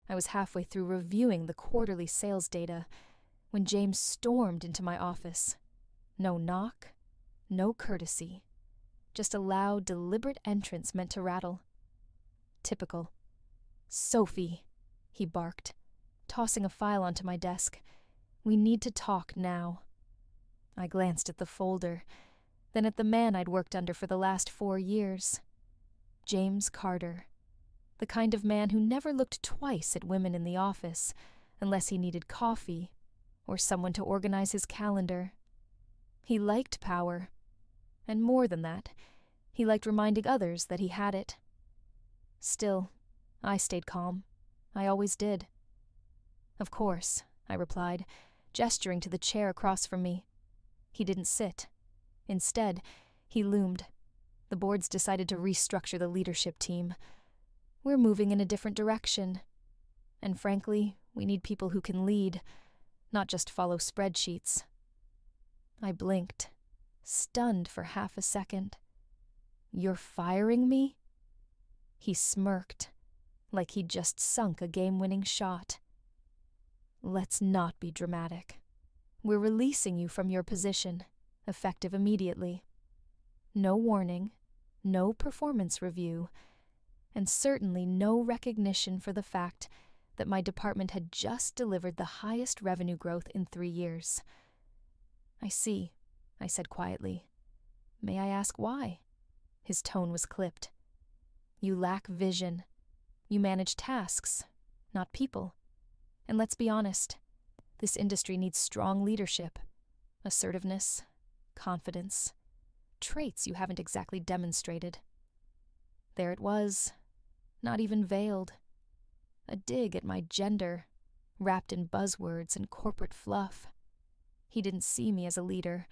I was halfway through reviewing the quarterly sales data when James stormed into my office. No knock, no courtesy, just a loud, deliberate entrance meant to rattle. Typical. "Sophie," he barked, tossing a file onto my desk. "We need to talk now." I glanced at the folder, then at the man I'd worked under for the last 4 years. James Carter. The kind of man who never looked twice at women in the office unless he needed coffee or someone to organize his calendar. He liked power, and more than that, he liked reminding others that he had it. Still, I stayed calm. I always did. "Of course," I replied, gesturing to the chair across from me. He didn't sit. Instead, he loomed. The board's decided to restructure the leadership team. We're moving in a different direction. And frankly, we need people who can lead, not just follow spreadsheets. I blinked, stunned for half a second. "You're firing me?" He smirked, like he'd just sunk a game-winning shot. "Let's not be dramatic. We're releasing you from your position, effective immediately. No warning, no performance review, and certainly no recognition for the fact that my department had just delivered the highest revenue growth in 3 years. "I see," I said quietly. "May I ask why?" His tone was clipped. "You lack vision. You manage tasks, not people. And let's be honest, this industry needs strong leadership, assertiveness, confidence, traits you haven't exactly demonstrated." There it was, not even veiled. A dig at my gender, wrapped in buzzwords and corporate fluff. He didn't see me as a leader,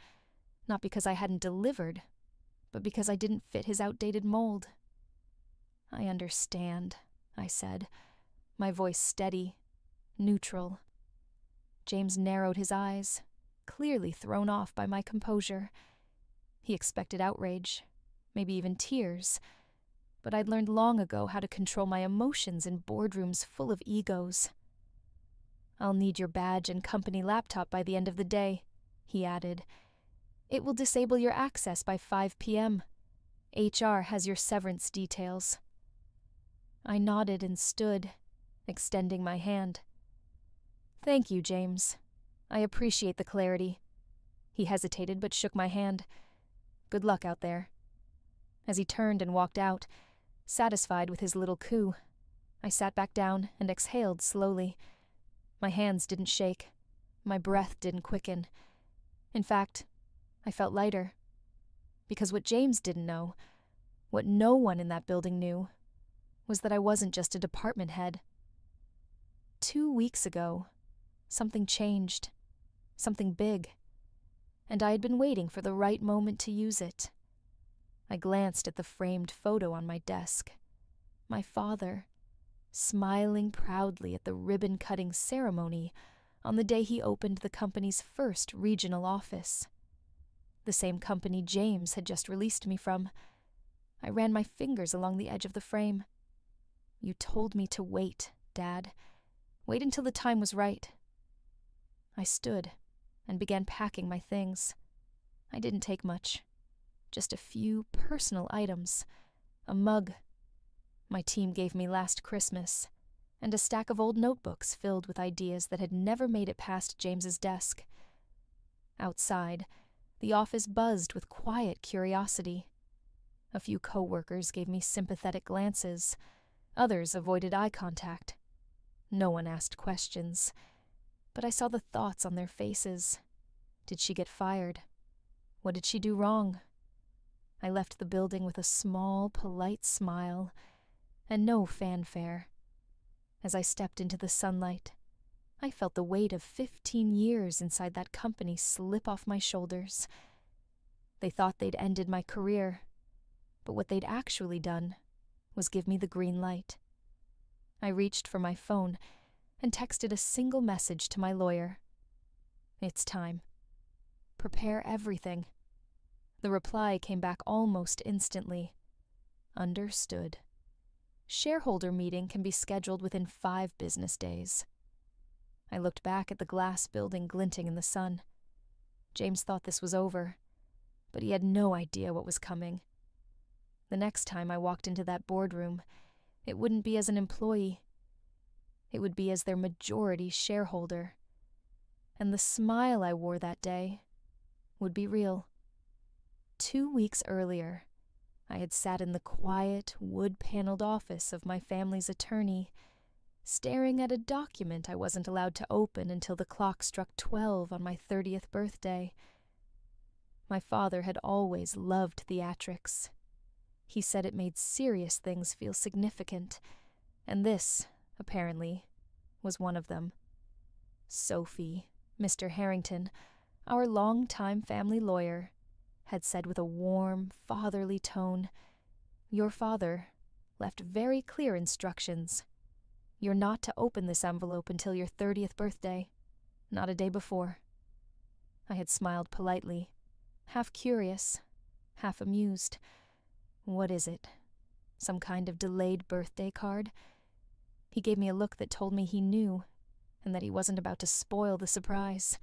not because I hadn't delivered, but because I didn't fit his outdated mold. "I understand," I said, my voice steady, neutral. James narrowed his eyes, clearly thrown off by my composure. He expected outrage, maybe even tears, but I'd learned long ago how to control my emotions in boardrooms full of egos. "I'll need your badge and company laptop by the end of the day," he added. "It will disable your access by 5 p.m. HR has your severance details." I nodded and stood, extending my hand. "Thank you, James. I appreciate the clarity." He hesitated but shook my hand. "Good luck out there." As he turned and walked out, satisfied with his little coup, I sat back down and exhaled slowly. My hands didn't shake. My breath didn't quicken. In fact, I felt lighter. Because what James didn't know, what no one in that building knew, was that I wasn't just a department head. 2 weeks ago, something changed, something big, and I had been waiting for the right moment to use it. I glanced at the framed photo on my desk. My father, smiling proudly at the ribbon-cutting ceremony on the day he opened the company's first regional office. The same company James had just released me from. I ran my fingers along the edge of the frame. "You told me to wait, Dad. Wait until the time was right." I stood and began packing my things. I didn't take much. Just a few personal items. A mug my team gave me last Christmas, and a stack of old notebooks filled with ideas that had never made it past James's desk. Outside, the office buzzed with quiet curiosity. A few co-workers gave me sympathetic glances. Others avoided eye contact. No one asked questions, but I saw the thoughts on their faces. Did she get fired? What did she do wrong? I left the building with a small, polite smile and no fanfare. As I stepped into the sunlight, I felt the weight of 15 years inside that company slip off my shoulders. They thought they'd ended my career, but what they'd actually done was give me the green light. I reached for my phone and texted a single message to my lawyer. "It's time. Prepare everything." The reply came back almost instantly. "Understood." Shareholder meeting can be scheduled within 5 business days. I looked back at the glass building glinting in the sun. James thought this was over, but he had no idea what was coming. The next time I walked into that boardroom, it wouldn't be as an employee. It would be as their majority shareholder. And the smile I wore that day would be real. 2 weeks earlier, I had sat in the quiet, wood-paneled office of my family's attorney, staring at a document I wasn't allowed to open until the clock struck 12 on my 30th birthday. My father had always loved theatrics. He said it made serious things feel significant, and this, apparently, was one of them. Sophie, Mr. Harrington, our long-time family lawyer, had said with a warm, fatherly tone, "Your father left very clear instructions. You're not to open this envelope until your 30th birthday, not a day before." I had smiled politely, half curious, half amused. What is it? Some kind of delayed birthday card? He gave me a look that told me he knew, and that he wasn't about to spoil the surprise.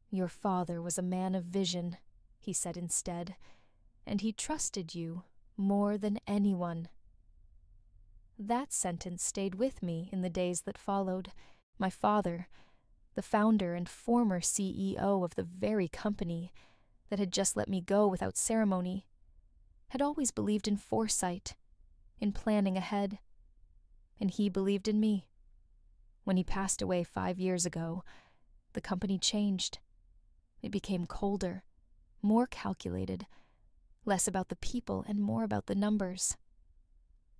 "Your father was a man of vision," he said instead, "and he trusted you more than anyone." That sentence stayed with me in the days that followed. My father, the founder and former CEO of the very company that had just let me go without ceremony, had always believed in foresight, in planning ahead, and he believed in me. When he passed away 5 years ago, the company changed. It became colder, more calculated, less about the people and more about the numbers.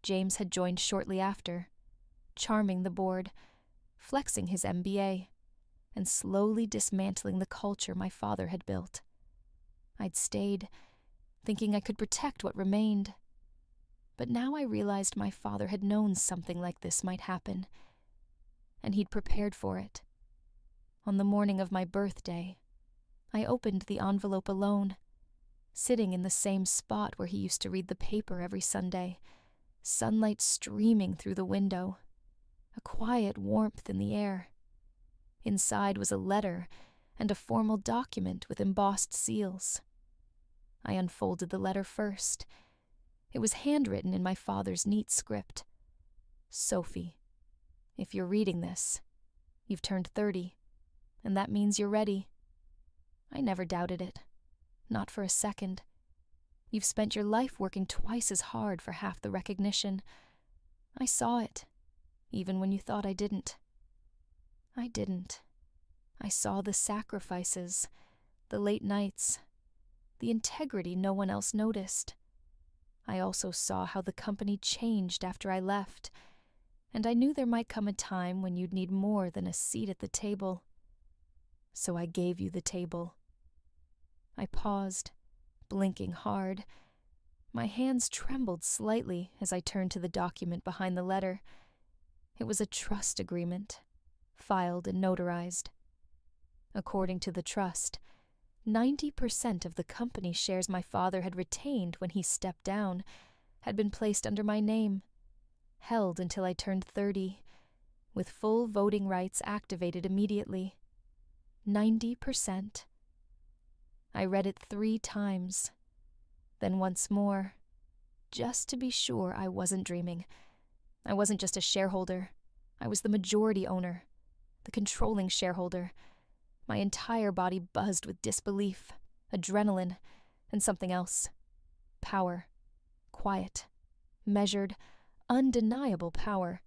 James had joined shortly after, charming the board, flexing his MBA, and slowly dismantling the culture my father had built. I'd stayed, thinking I could protect what remained. But now I realized my father had known something like this might happen, and he'd prepared for it. On the morning of my birthday, I opened the envelope alone, sitting in the same spot where he used to read the paper every Sunday, sunlight streaming through the window, a quiet warmth in the air. Inside was a letter and a formal document with embossed seals. I unfolded the letter first. It was handwritten in my father's neat script. "Sophie, if you're reading this, you've turned 30, and that means you're ready." I never doubted it, not for a second. You've spent your life working twice as hard for half the recognition. I saw it, even when you thought I didn't. I didn't. I saw the sacrifices, the late nights, the integrity no one else noticed. I also saw how the company changed after I left, and I knew there might come a time when you'd need more than a seat at the table. So I gave you the table. I paused, blinking hard. My hands trembled slightly as I turned to the document behind the letter. It was a trust agreement, filed and notarized. According to the trust, 90% of the company shares my father had retained when he stepped down had been placed under my name, held until I turned 30, with full voting rights activated immediately. 90%. I read it 3 times, then once more, just to be sure I wasn't dreaming. I wasn't just a shareholder. I was the majority owner, the controlling shareholder. My entire body buzzed with disbelief, adrenaline, and something else. Power. Quiet. Measured. Undeniable power.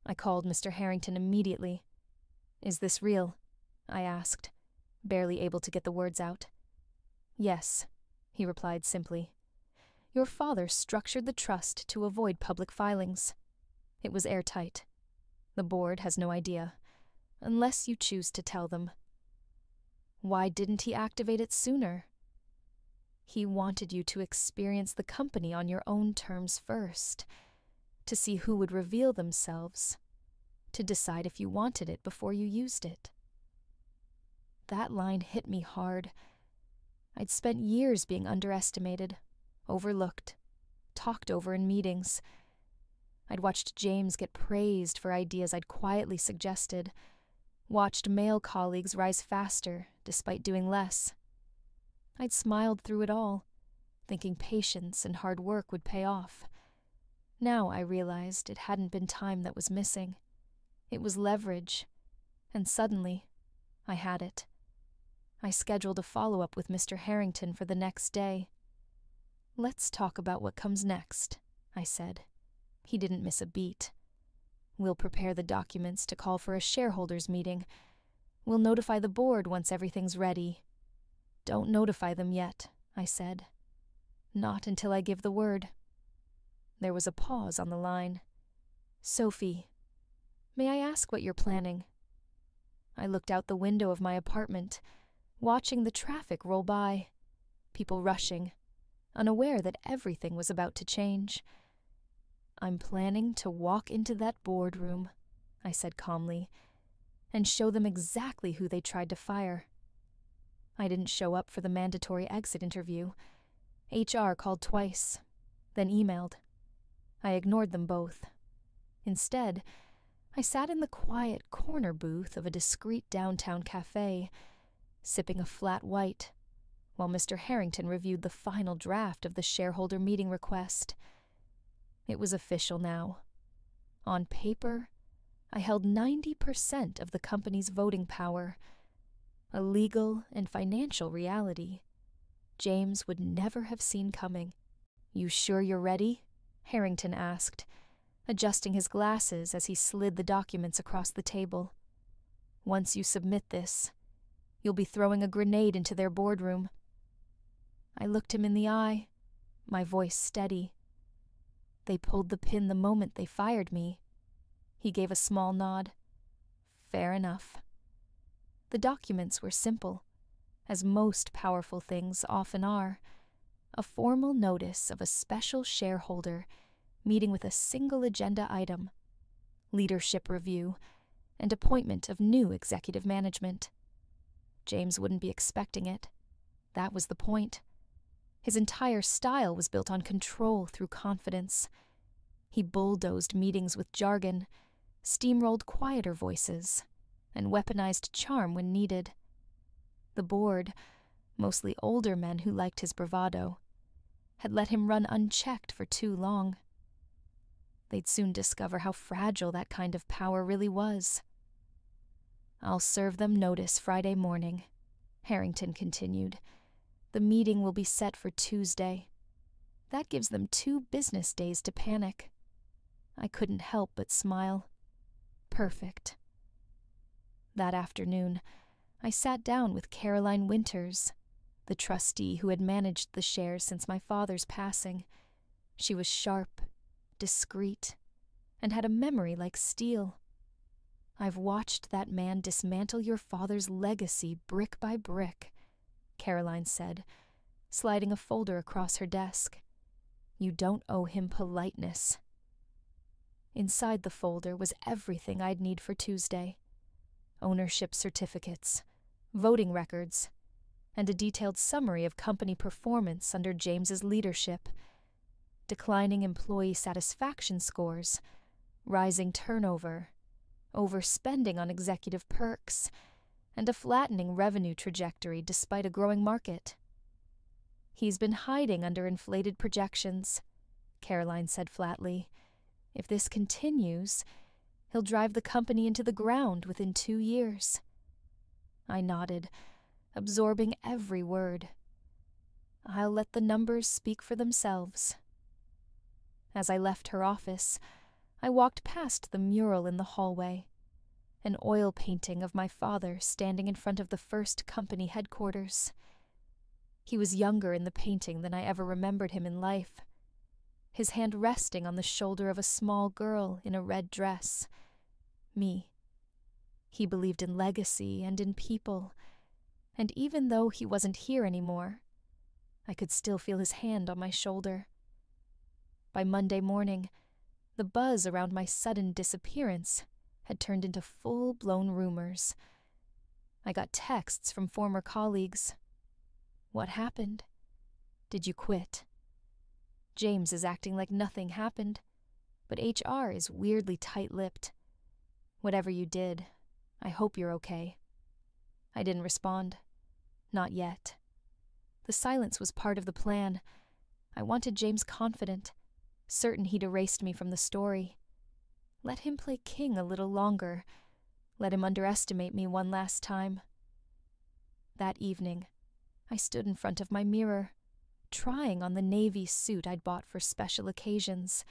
I called Mr. Harrington immediately. "Is this real?" I asked, barely able to get the words out. "Yes," he replied simply. "Your father structured the trust to avoid public filings. It was airtight. The board has no idea, unless you choose to tell them." "Why didn't he activate it sooner?" "He wanted you to experience the company on your own terms first, to see who would reveal themselves, to decide if you wanted it before you used it." That line hit me hard. I'd spent years being underestimated, overlooked, talked over in meetings, I'd watched James get praised for ideas I'd quietly suggested, watched male colleagues rise faster despite doing less. I'd smiled through it all, thinking patience and hard work would pay off. Now I realized it hadn't been time that was missing. It was leverage, and suddenly, I had it. I scheduled a follow-up with Mr. Harrington for the next day. "Let's talk about what comes next," I said. He didn't miss a beat. "We'll prepare the documents to call for a shareholders' meeting. We'll notify the board once everything's ready." "Don't notify them yet," I said. "Not until I give the word." There was a pause on the line. "Sophie, may I ask what you're planning?" I looked out the window of my apartment, watching the traffic roll by, people rushing, unaware that everything was about to change. "I'm planning to walk into that boardroom," I said calmly, "and show them exactly who they tried to fire." I didn't show up for the mandatory exit interview. HR called twice, then emailed. I ignored them both. Instead, I sat in the quiet corner booth of a discreet downtown cafe, sipping a flat white, while Mr. Harrington reviewed the final draft of the shareholder meeting request. It was official now. On paper, I held 90% of the company's voting power, a legal and financial reality James would never have seen coming. "You sure you're ready?" Harrington asked, adjusting his glasses as he slid the documents across the table. "Once you submit this, you'll be throwing a grenade into their boardroom." I looked him in the eye, my voice steady. "They pulled the pin the moment they fired me." He gave a small nod. "Fair enough." The documents were simple, as most powerful things often are. A formal notice of a special shareholder meeting with a single agenda item, leadership review, and appointment of new executive management. James wouldn't be expecting it. That was the point. His entire style was built on control through confidence. He bulldozed meetings with jargon, steamrolled quieter voices, and weaponized charm when needed. The board, mostly older men who liked his bravado, had let him run unchecked for too long. They'd soon discover how fragile that kind of power really was. "I'll serve them notice Friday morning," Harrington continued. "The meeting will be set for Tuesday. That gives them 2 business days to panic." I couldn't help but smile. Perfect. That afternoon, I sat down with Caroline Winters, the trustee who had managed the shares since my father's passing. She was sharp, discreet, and had a memory like steel. "I've watched that man dismantle your father's legacy brick by brick," Caroline said, sliding a folder across her desk. "You don't owe him politeness." Inside the folder was everything I'd need for Tuesday: ownership certificates, voting records, and a detailed summary of company performance under James's leadership: declining employee satisfaction scores, rising turnover, overspending on executive perks, and a flattening revenue trajectory despite a growing market. "He's been hiding under inflated projections," Caroline said flatly. "If this continues, he'll drive the company into the ground within 2 years." I nodded, absorbing every word. I'll let the numbers speak for themselves. As I left her office, I walked past the mural in the hallway, an oil painting of my father standing in front of the first company headquarters. He was younger in the painting than I ever remembered him in life, his hand resting on the shoulder of a small girl in a red dress. Me. He believed in legacy and in people, and even though he wasn't here anymore, I could still feel his hand on my shoulder. By Monday morning, the buzz around my sudden disappearance had turned into full-blown rumors. I got texts from former colleagues. "What happened? Did you quit? James is acting like nothing happened, but HR is weirdly tight-lipped. Whatever you did, I hope you're okay." I didn't respond. Not yet. The silence was part of the plan. I wanted James confident, certain he'd erased me from the story. Let him play king a little longer. Let him underestimate me one last time. That evening, I stood in front of my mirror, trying on the navy suit I'd bought for special occasions,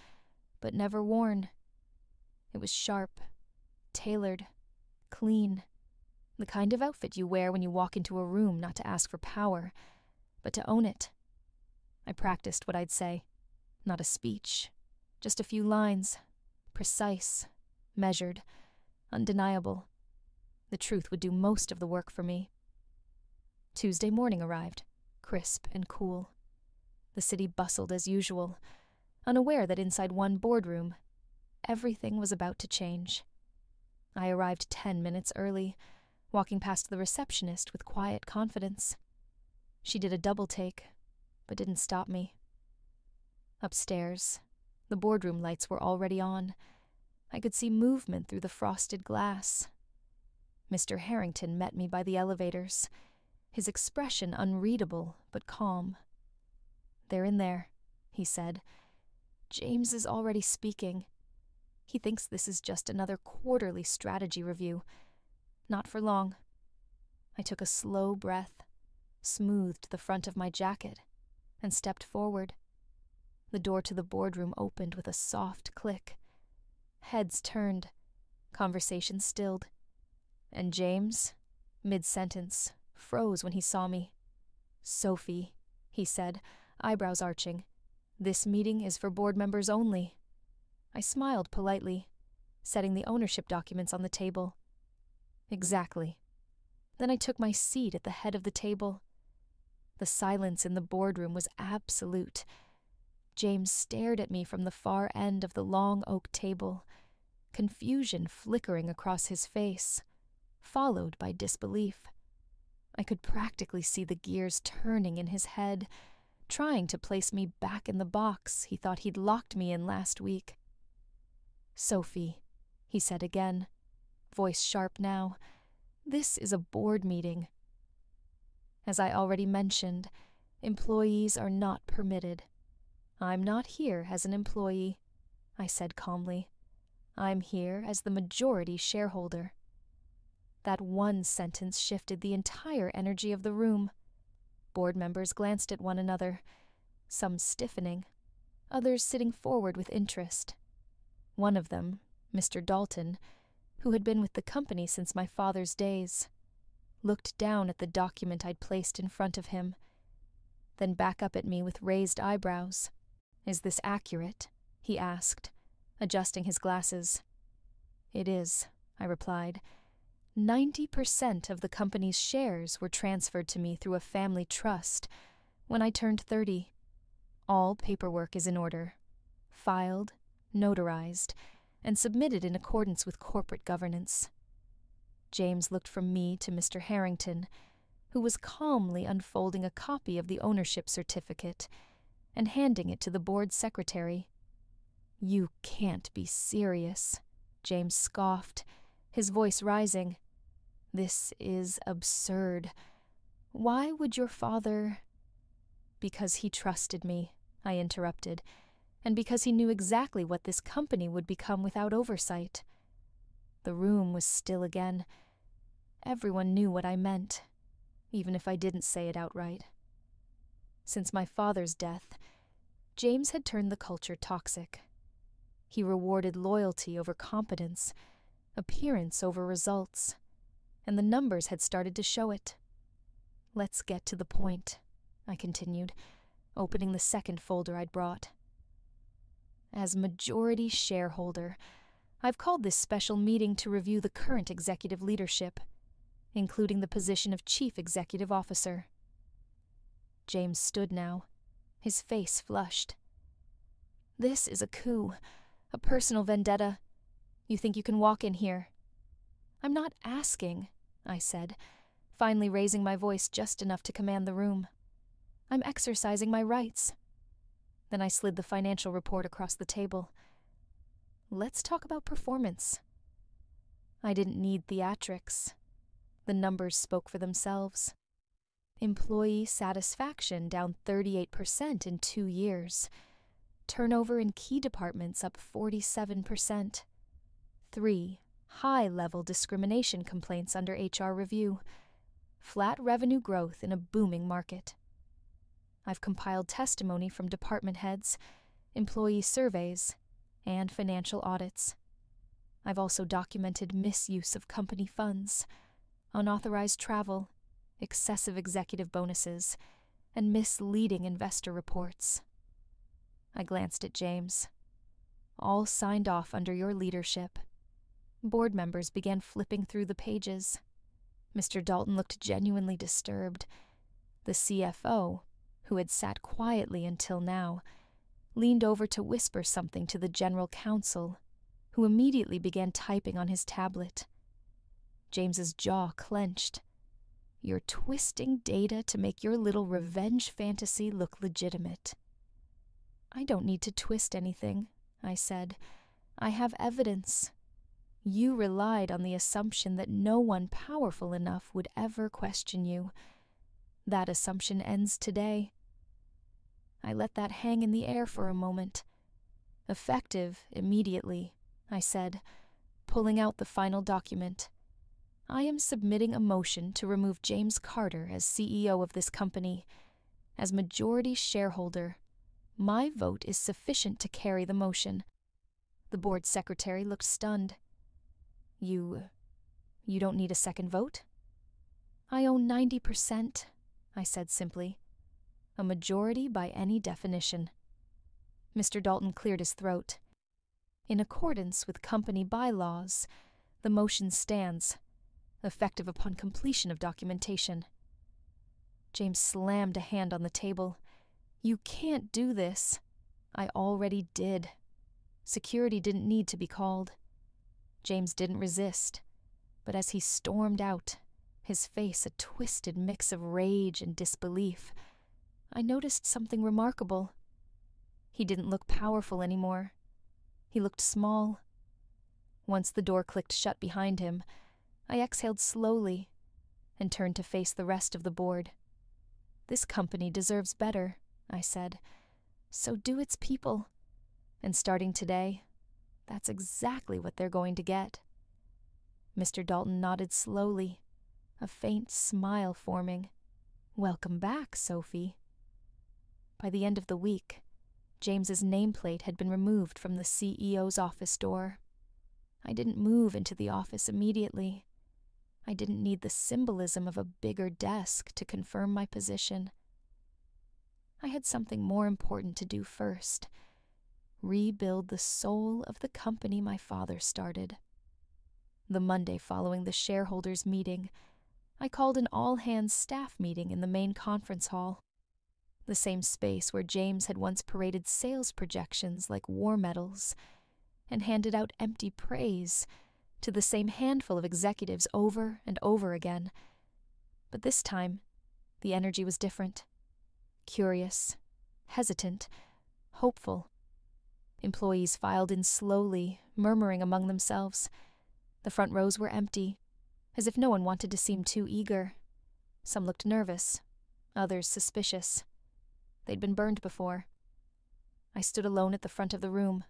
but never worn. It was sharp, tailored, clean, the kind of outfit you wear when you walk into a room not to ask for power, but to own it. I practiced what I'd say, not a speech, just a few lines, precise, measured, undeniable. The truth would do most of the work for me. Tuesday morning arrived, crisp and cool. The city bustled as usual, unaware that inside one boardroom, everything was about to change. I arrived 10 minutes early, walking past the receptionist with quiet confidence. She did a double take, but didn't stop me. Upstairs, the boardroom lights were already on. I could see movement through the frosted glass. Mr. Harrington met me by the elevators, his expression unreadable but calm. "They're in there," he said. "James is already speaking. He thinks this is just another quarterly strategy review. Not for long." I took a slow breath, smoothed the front of my jacket, and stepped forward. The door to the boardroom opened with a soft click. Heads turned, conversation stilled, and James, mid-sentence, froze when he saw me. "Sophie," he said, eyebrows arching, "this meeting is for board members only." I smiled politely, setting the ownership documents on the table. "Exactly." Then I took my seat at the head of the table. The silence in the boardroom was absolute. James stared at me from the far end of the long oak table, confusion flickering across his face, followed by disbelief. I could practically see the gears turning in his head, trying to place me back in the box he thought he'd locked me in last week. "Sophie," he said again, voice sharp now, "this is a board meeting." As I already mentioned, employees are not permitted. I'm not here as an employee, I said calmly. I'm here as the majority shareholder. That one sentence shifted the entire energy of the room. Board members glanced at one another, some stiffening, others sitting forward with interest. One of them, Mr. Dalton, who had been with the company since my father's days, looked down at the document I'd placed in front of him, then back up at me with raised eyebrows. "Is this accurate?" he asked, adjusting his glasses. "It is," I replied. 90% of the company's shares were transferred to me through a family trust when I turned 30. All paperwork is in order, filed, notarized, and submitted in accordance with corporate governance. James looked from me to Mr. Harrington, who was calmly unfolding a copy of the ownership certificate and handing it to the board secretary. "You can't be serious," James scoffed, his voice rising. "This is absurd. Why would your father—" "Because he trusted me," I interrupted, "and because he knew exactly what this company would become without oversight." The room was still again. Everyone knew what I meant, even if I didn't say it outright. Since my father's death, James had turned the culture toxic. He rewarded loyalty over competence, appearance over results, and the numbers had started to show it. "Let's get to the point," I continued, opening the second folder I'd brought. "As majority shareholder, I've called this special meeting to review the current executive leadership, including the position of Chief Executive Officer." James stood now, his face flushed. "This is a coup, a personal vendetta. You think you can walk in here?" "I'm not asking," I said, finally raising my voice just enough to command the room. "I'm exercising my rights." Then I slid the financial report across the table. let's talk about performance. I didn't need theatrics. The numbers spoke for themselves. Employee satisfaction down 38% in 2 years. Turnover in key departments up 47%. 3 high-level discrimination complaints under HR review. Flat revenue growth in a booming market. I've compiled testimony from department heads, employee surveys, and financial audits. I've also documented misuse of company funds, unauthorized travel, excessive executive bonuses, and misleading investor reports. I glanced at James. All signed off under your leadership. Board members began flipping through the pages. Mr. Dalton looked genuinely disturbed. The CFO, who had sat quietly until now, leaned over to whisper something to the general counsel, who immediately began typing on his tablet. James's jaw clenched. You're twisting data to make your little revenge fantasy look legitimate. I don't need to twist anything, I said. I have evidence. You relied on the assumption that no one powerful enough would ever question you. That assumption ends today. I let that hang in the air for a moment. Effective immediately, I said, pulling out the final document. I am submitting a motion to remove James Carter as CEO of this company. As majority shareholder, my vote is sufficient to carry the motion. The board secretary looked stunned. You don't need a second vote? I own 90%, I said simply. A majority by any definition. Mr. Dalton cleared his throat. In accordance with company bylaws, the motion stands, effective upon completion of documentation. James slammed a hand on the table. You can't do this. I already did. Security didn't need to be called. James didn't resist, but as he stormed out, his face a twisted mix of rage and disbelief, I noticed something remarkable. He didn't look powerful anymore. He looked small. Once the door clicked shut behind him, I exhaled slowly and turned to face the rest of the board. This company deserves better, I said. So do its people. And starting today, that's exactly what they're going to get. Mr. Dalton nodded slowly, a faint smile forming. Welcome back, Sophie. By the end of the week, James's nameplate had been removed from the CEO's office door. I didn't move into the office immediately. I didn't need the symbolism of a bigger desk to confirm my position. I had something more important to do first. Rebuild the soul of the company my father started. The Monday following the shareholders' meeting, I called an all-hands staff meeting in the main conference hall, the same space where James had once paraded sales projections like war medals and handed out empty praise to the same handful of executives over and over again. But this time, the energy was different. Curious, hesitant, hopeful. Employees filed in slowly, murmuring among themselves. The front rows were empty, as if no one wanted to seem too eager. Some looked nervous, others suspicious. They'd been burned before. I stood alone at the front of the room,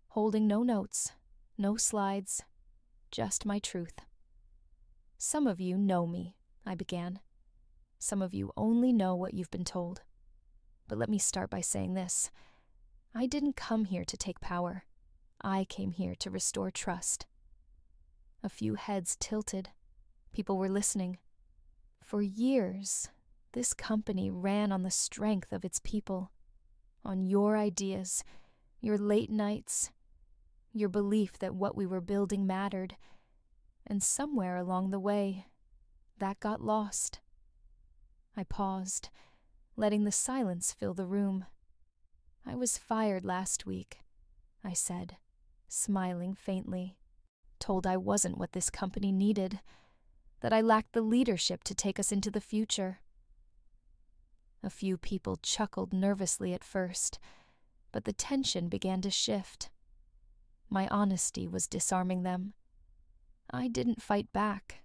holding no notes, no slides, just my truth. Some of you know me, I began. Some of you only know what you've been told. But let me start by saying this. I didn't come here to take power. I came here to restore trust. A few heads tilted. People were listening. For years, this company ran on the strength of its people, on your ideas, your late nights, your belief that what we were building mattered, and somewhere along the way, that got lost. I paused, letting the silence fill the room. I was fired last week, I said, smiling faintly, told I wasn't what this company needed, that I lacked the leadership to take us into the future. A few people chuckled nervously at first, but the tension began to shift. My honesty was disarming them. I didn't fight back.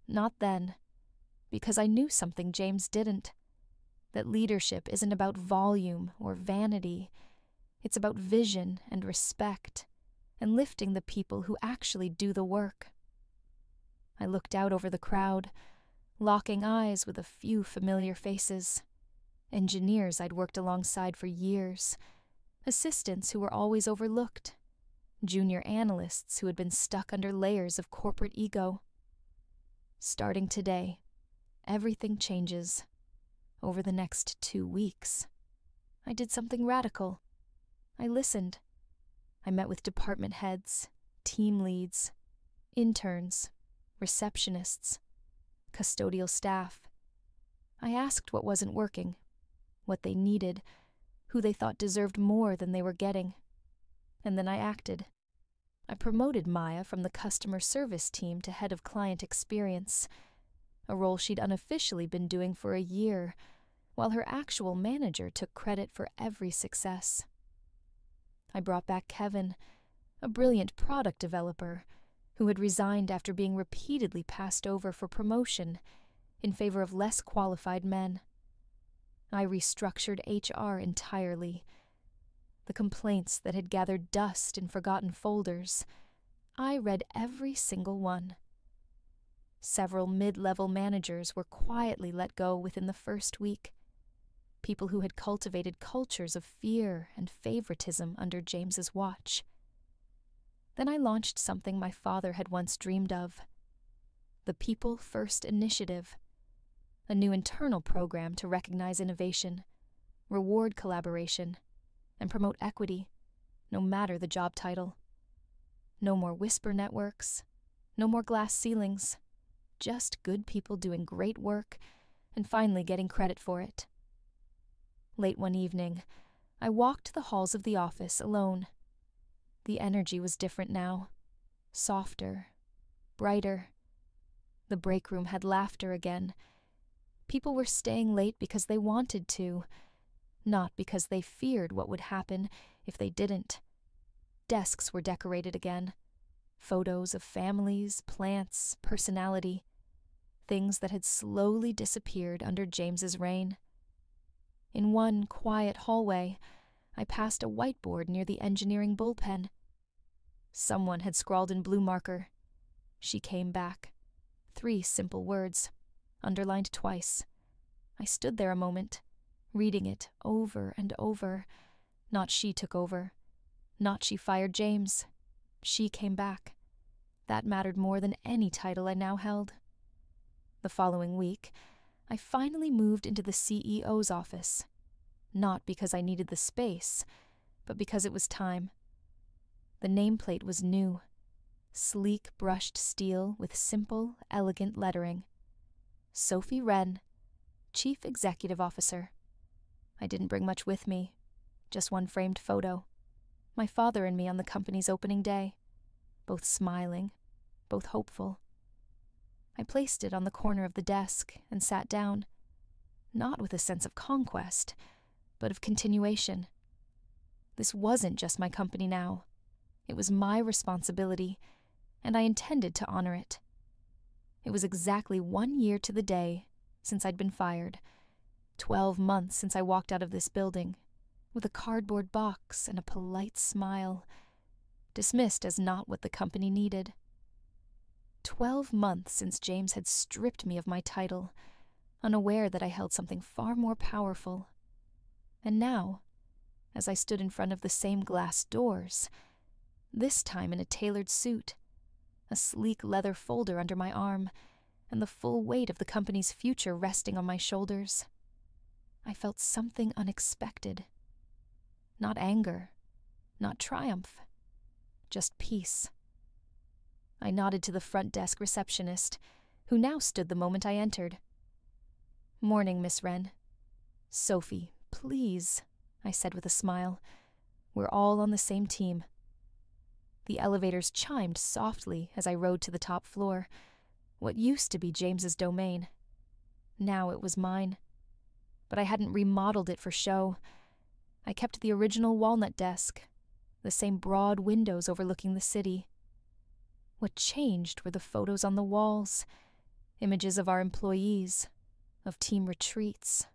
Not then. Because I knew something James didn't. That leadership isn't about volume or vanity. It's about vision and respect, and lifting the people who actually do the work. I looked out over the crowd, locking eyes with a few familiar faces. Engineers I'd worked alongside for years, assistants who were always overlooked, junior analysts who had been stuck under layers of corporate ego. Starting today, everything changes. Over the next 2 weeks, I did something radical. I listened. I met with department heads, team leads, interns, receptionists, custodial staff. I asked what wasn't working, what they needed, who they thought deserved more than they were getting. And then I acted. I promoted Maya from the customer service team to head of client experience, a role she'd unofficially been doing for a year, while her actual manager took credit for every success. I brought back Kevin, a brilliant product developer who had resigned after being repeatedly passed over for promotion in favor of less qualified men. I restructured HR entirely. The complaints that had gathered dust in forgotten folders, I read every single one. Several mid-level managers were quietly let go within the first week. People who had cultivated cultures of fear and favoritism under James's watch. Then I launched something my father had once dreamed of. The People First Initiative, a new internal program to recognize innovation, reward collaboration, and promote equity, no matter the job title. No more whisper networks, no more glass ceilings, just good people doing great work and finally getting credit for it. Late one evening, I walked the halls of the office alone. The energy was different now, softer, brighter. The break room had laughter again. People were staying late because they wanted to, not because they feared what would happen if they didn't. Desks were decorated again. Photos of families, plants, personality. Things that had slowly disappeared under James's reign. In one quiet hallway, I passed a whiteboard near the engineering bullpen. Someone had scrawled in blue marker. She came back. 3 simple words, underlined twice. I stood there a moment, reading it over and over. Not she took over. Not she fired James. She came back. That mattered more than any title I now held. The following week, I finally moved into the CEO's office. Not because I needed the space, but because it was time. The nameplate was new. Sleek brushed steel with simple, elegant lettering. Sophie Wren, Chief Executive Officer. I didn't bring much with me, just one framed photo. My father and me on the company's opening day, both smiling, both hopeful. I placed it on the corner of the desk and sat down, not with a sense of conquest, but of continuation. This wasn't just my company now. It was my responsibility, and I intended to honor it. It was exactly 1 year to the day since I'd been fired, 12 months since I walked out of this building, with a cardboard box and a polite smile, dismissed as not what the company needed. 12 months since James had stripped me of my title, unaware that I held something far more powerful. And now, as I stood in front of the same glass doors, this time in a tailored suit, a sleek leather folder under my arm, and the full weight of the company's future resting on my shoulders, I felt something unexpected. Not anger, not triumph, just peace. I nodded to the front desk receptionist, who now stood the moment I entered. "Morning, Miss Wren." "Sophie, please," I said with a smile. "We're all on the same team." The elevators chimed softly as I rode to the top floor, what used to be James's domain. Now it was mine. But I hadn't remodeled it for show. I kept the original walnut desk, the same broad windows overlooking the city. What changed were the photos on the walls, images of our employees, of team retreats,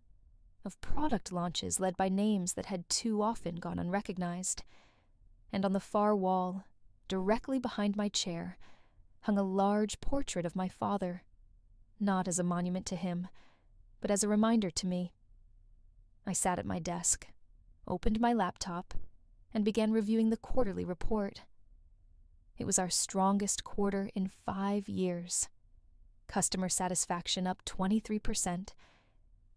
of product launches led by names that had too often gone unrecognized. And on the far wall, directly behind my chair, hung a large portrait of my father, not as a monument to him, but as a reminder to me. I sat at my desk, opened my laptop, and began reviewing the quarterly report. It was our strongest quarter in 5 years. Customer satisfaction up 23%,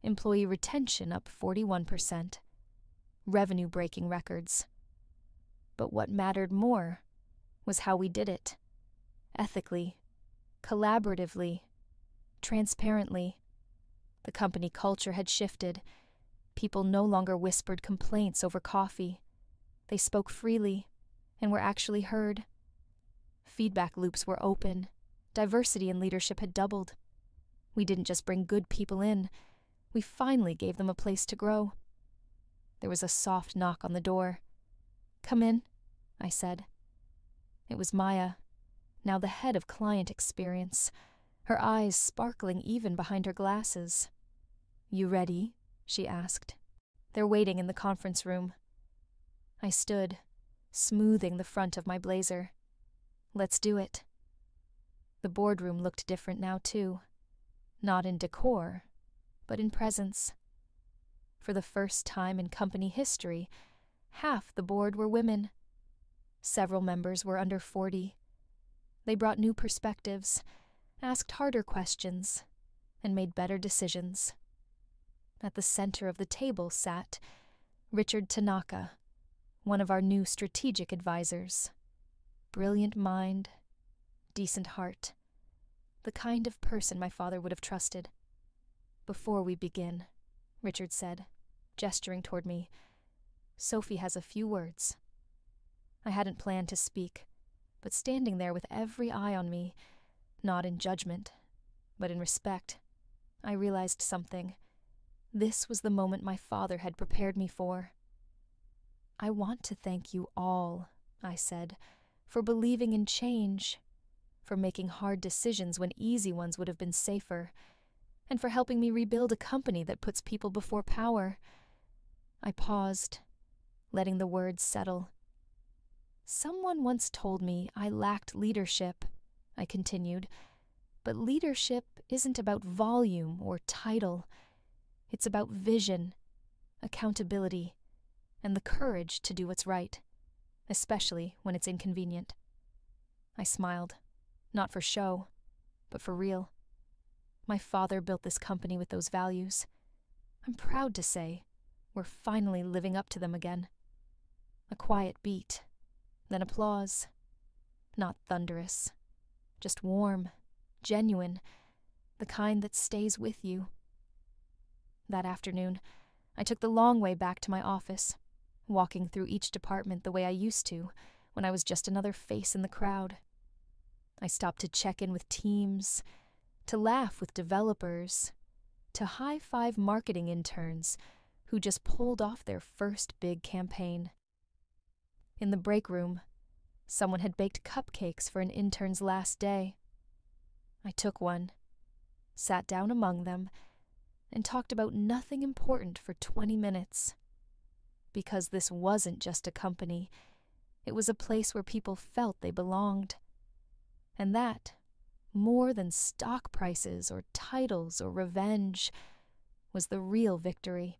employee retention up 41%, revenue breaking records. But what mattered more was how we did it. Ethically, collaboratively, transparently. The company culture had shifted. People no longer whispered complaints over coffee. They spoke freely and were actually heard. Feedback loops were open. Diversity in leadership had doubled. We didn't just bring good people in. We finally gave them a place to grow. There was a soft knock on the door. "Come in," I said. It was Maya, now the head of client experience, her eyes sparkling even behind her glasses. "You ready?" she asked. "They're waiting in the conference room." I stood, smoothing the front of my blazer. "Let's do it." The boardroom looked different now, too. Not in decor, but in presence. For the first time in company history, half the board were women. Several members were under 40. They brought new perspectives, asked harder questions, and made better decisions. At the center of the table sat Richard Tanaka, one of our new strategic advisors. Brilliant mind, decent heart, the kind of person my father would have trusted. "Before we begin," Richard said, gesturing toward me, "Sophie has a few words." I hadn't planned to speak, but standing there with every eye on me, not in judgment, but in respect, I realized something. This was the moment my father had prepared me for. "I want to thank you all," I said, "for believing in change, for making hard decisions when easy ones would have been safer, and for helping me rebuild a company that puts people before power." I paused, letting the words settle. "Someone once told me I lacked leadership," I continued, "but leadership isn't about volume or title. It's about vision, accountability, and the courage to do what's right, especially when it's inconvenient." I smiled, not for show, but for real. My father built this company with those values. I'm proud to say we're finally living up to them again. A quiet beat, then applause. Not thunderous, just warm, genuine, the kind that stays with you. That afternoon, I took the long way back to my office, walking through each department the way I used to when I was just another face in the crowd. I stopped to check in with teams, to laugh with developers, to high-five marketing interns who just pulled off their first big campaign. In the break room, someone had baked cupcakes for an intern's last day. I took one, sat down among them, and talked about nothing important for 20 minutes. Because this wasn't just a company, it was a place where people felt they belonged. And that, more than stock prices or titles or revenge, was the real victory.